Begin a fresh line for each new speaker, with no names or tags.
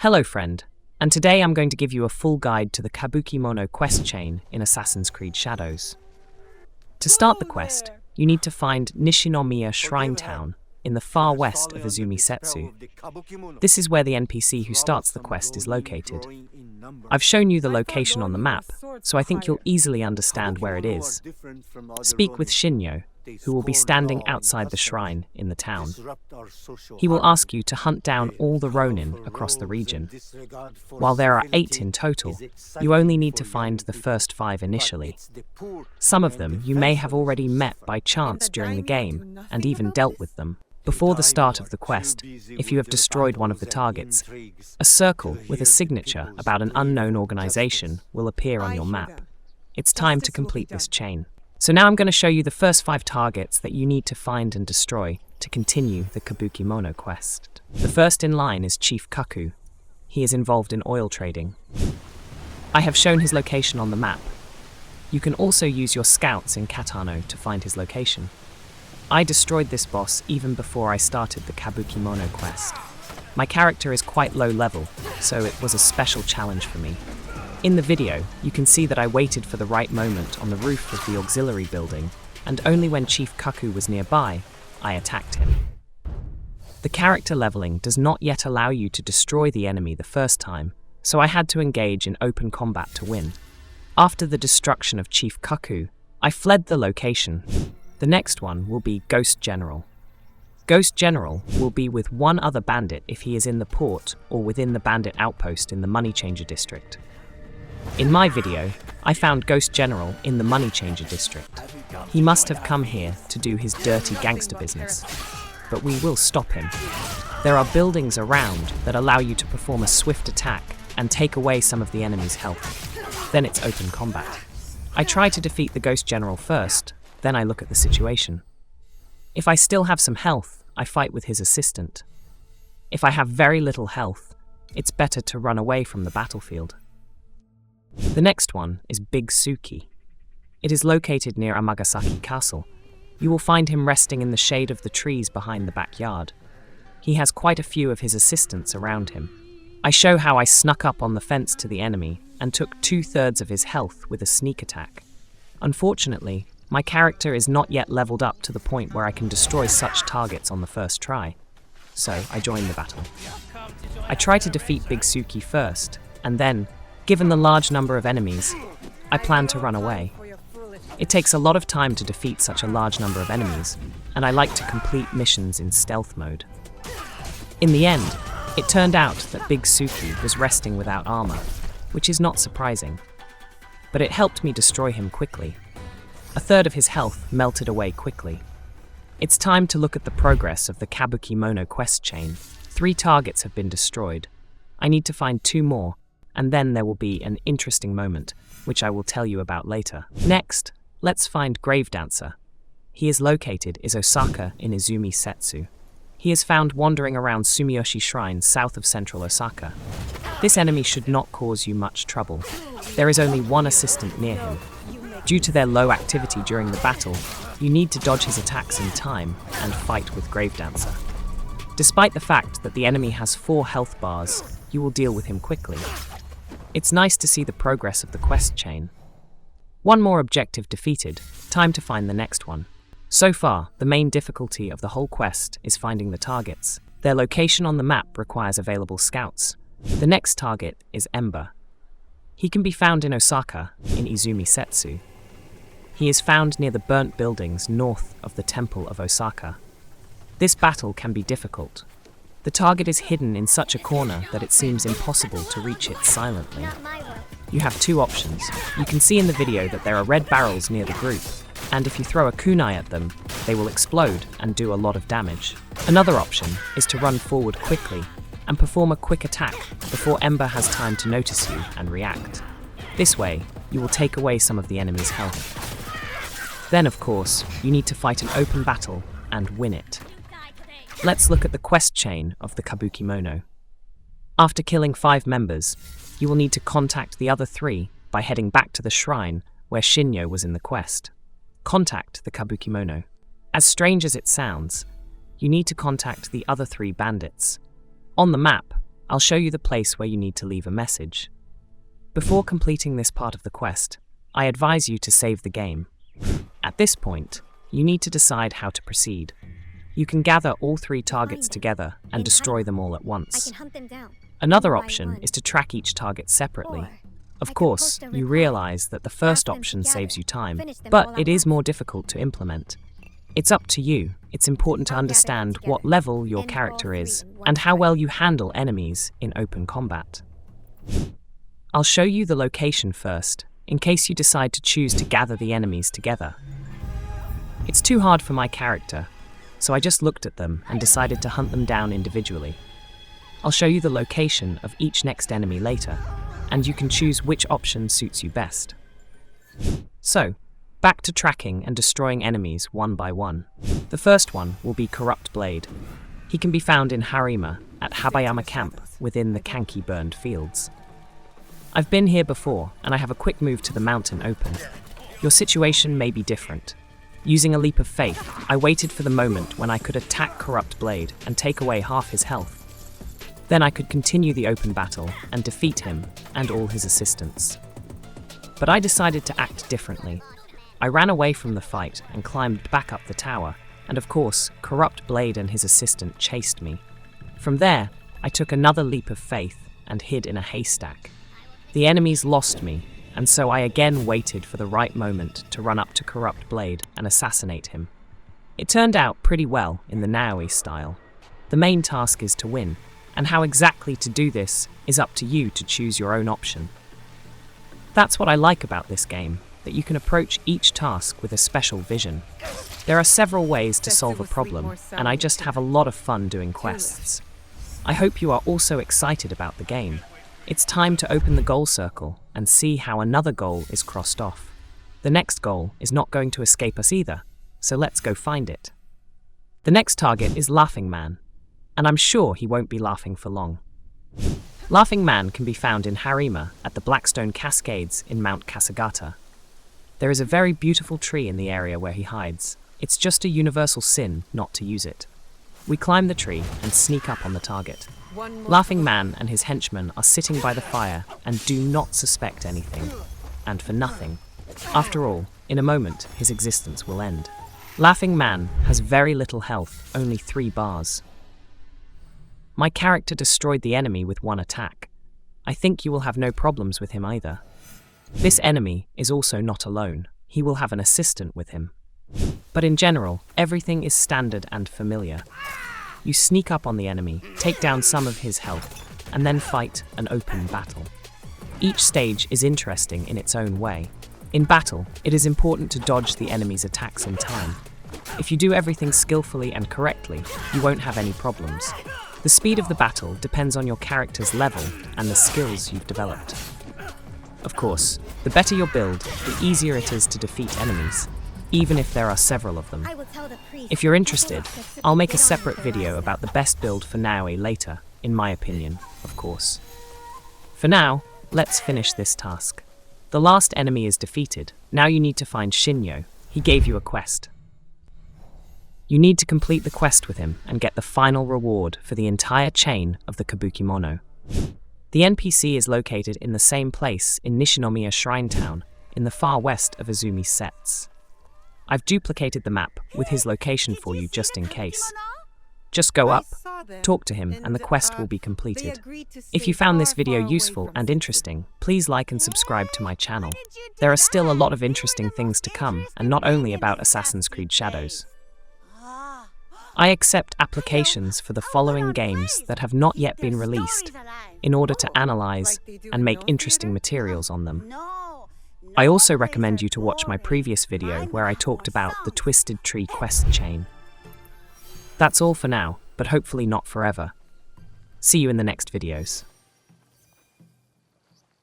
Hello friend, and today I'm going to give you a full guide to the Kabukimono quest chain in Assassin's Creed Shadows. To start the quest, you need to find Nishinomiya Shrine Town in the far west of Izumi Settsu. This is where the NPC who starts the quest is located. I've shown you the location on the map, so I think you'll easily understand where it is. Speak with Shin'nyo, who will be standing outside the shrine in the town. He will ask you to hunt down all the ronin across the region. While there are 8 in total, you only need to find the first 5 initially. Some of them you may have already met by chance during the game and even dealt with them. Before the start of the quest, if you have destroyed one of the targets, a circle with a signature about an unknown organization will appear on your map. It's time to complete this chain. So now I'm going to show you the first 5 targets that you need to find and destroy to continue the Kabukimono quest. The first in line is Chief Cuckoo. He is involved in oil trading. I have shown his location on the map. You can also use your scouts in Katano to find his location. I destroyed this boss even before I started the Kabukimono quest. My character is quite low level, so it was a special challenge for me. In the video, you can see that I waited for the right moment on the roof of the auxiliary building, and only when Chief Cuckoo was nearby, I attacked him. The character leveling does not yet allow you to destroy the enemy the first time, so I had to engage in open combat to win. After the destruction of Chief Cuckoo, I fled the location. The next one will be Ghost General. Ghost General will be with one other bandit if he is in the port or within the bandit outpost in the Money Changer district. In my video, I found Ghost General in the Money Changer district. He must have come here to do his dirty gangster business, but we will stop him. There are buildings around that allow you to perform a swift attack and take away some of the enemy's health. Then it's open combat. I try to defeat the Ghost General first, then I look at the situation. If I still have some health, I fight with his assistant. If I have very little health, it's better to run away from the battlefield. The next one is Big Sueki. It is located near Amagasaki Castle. You will find him resting in the shade of the trees behind the backyard. He has quite a few of his assistants around him. I show how I snuck up on the fence to the enemy and took 2/3 of his health with a sneak attack. Unfortunately, my character is not yet leveled up to the point where I can destroy such targets on the first try, so I join the battle. I try to defeat Big Sueki first, and then, given the large number of enemies, I plan to run away. It takes a lot of time to defeat such a large number of enemies, and I like to complete missions in stealth mode. In the end, it turned out that Big Sueki was resting without armor, which is not surprising, but it helped me destroy him quickly. 1/3 of his health melted away quickly. It's time to look at the progress of the Kabukimono quest chain. 3 targets have been destroyed. I need to find 2 more, and then there will be an interesting moment, which I will tell you about later. Next, let's find Grave Dancer. He is located in Osaka in Izumi Settsu. He is found wandering around Sumiyoshi Shrine south of central Osaka. This enemy should not cause you much trouble. There is only one assistant near him. Due to their low activity during the battle, you need to dodge his attacks in time and fight with Grave Dancer. Despite the fact that the enemy has 4 health bars, you will deal with him quickly. It's nice to see the progress of the quest chain. 1 more objective defeated, time to find the next one. So far, the main difficulty of the whole quest is finding the targets. Their location on the map requires available scouts. The next target is Ember. He can be found in Osaka, in Izumi Settsu. He is found near the burnt buildings north of the Temple of Osaka. This battle can be difficult. The target is hidden in such a corner that it seems impossible to reach it silently. You have 2 options. You can see in the video that there are red barrels near the group, and if you throw a kunai at them, they will explode and do a lot of damage. Another option is to run forward quickly and perform a quick attack before Ember has time to notice you and react. This way, you will take away some of the enemy's health. Then, of course, you need to fight an open battle and win it. Let's look at the quest chain of the Kabukimono. After killing 5 members, you will need to contact the other 3 by heading back to the shrine where Shin'nyo was in the quest. Contact the Kabukimono. As strange as it sounds, you need to contact the other 3 bandits. On the map, I'll show you the place where you need to leave a message. Before completing this part of the quest, I advise you to save the game. At this point, you need to decide how to proceed. You can gather all 3 targets together and destroy them all at once. Another option is to track each target separately. Of course, you realize that the first option saves you time, but it is more difficult to implement. It's up to you. It's important to understand what level your character is and how well you handle enemies in open combat. I'll show you the location first, in case you decide to choose to gather the enemies together. It's too hard for my character, so I just looked at them and decided to hunt them down individually. I'll show you the location of each next enemy later, and you can choose which option suits you best. So, back to tracking and destroying enemies one by one. The first one will be Corrupt Blade. He can be found in Harima at Habayama Camp within the Kanki burned fields. I've been here before, and I have a quick move to the mountain open. Your situation may be different. Using a leap of faith, I waited for the moment when I could attack Corrupt Blade and take away half his health. Then I could continue the open battle and defeat him and all his assistants. But I decided to act differently. I ran away from the fight and climbed back up the tower, and of course, Corrupt Blade and his assistant chased me. From there, I took another leap of faith and hid in a haystack. The enemies lost me, and so I again waited for the right moment to run up to Corrupt Blade and assassinate him. It turned out pretty well in the Naoi style. The main task is to win, and how exactly to do this is up to you to choose your own option. That's what I like about this game, that you can approach each task with a special vision. There are several ways to solve a problem, and I just have a lot of fun doing quests. I hope you are also excited about the game. It's time to open the goal circle and see how another goal is crossed off. The next goal is not going to escape us either, so let's go find it. The next target is Laughing Man, and I'm sure he won't be laughing for long. Laughing Man can be found in Harima at the Blackstone Cascades in Mount Kasagata. There is a very beautiful tree in the area where he hides. It's just a universal sin not to use it. We climb the tree and sneak up on the target. Laughing Man and his henchmen are sitting by the fire and do not suspect anything, and for nothing. After all, in a moment, his existence will end. Laughing Man has very little health, only 3 bars. My character destroyed the enemy with 1 attack. I think you will have no problems with him either. This enemy is also not alone. He will have an assistant with him. But in general, everything is standard and familiar. You sneak up on the enemy, take down some of his health, and then fight an open battle. Each stage is interesting in its own way. In battle, it is important to dodge the enemy's attacks in time. If you do everything skillfully and correctly, you won't have any problems. The speed of the battle depends on your character's level and the skills you've developed. Of course, the better your build, the easier it is to defeat enemies, even if there are several of them. If you're interested, I'll make a separate video about the best build for Naoi later, in my opinion, of course. For now, let's finish this task. The last enemy is defeated. Now you need to find Shin'nyo. He gave you a quest. You need to complete the quest with him and get the final reward for the entire chain of the Kabukimono. The NPC is located in the same place in Nishinomiya Shrine Town, in the far west of Izumi Settsu. I've duplicated the map with his location for you just in case. Just go up, talk to him, and the quest will be completed. If you found this video useful and interesting, please like and subscribe to my channel. There are still a lot of interesting things to come, and not only about Assassin's Creed Shadows. I accept applications for the following games that have not yet been released in order to analyze and make interesting materials on them. I also recommend you to watch my previous video where I talked about the Twisted Tree quest chain. That's all for now, but hopefully not forever. See you in the next videos.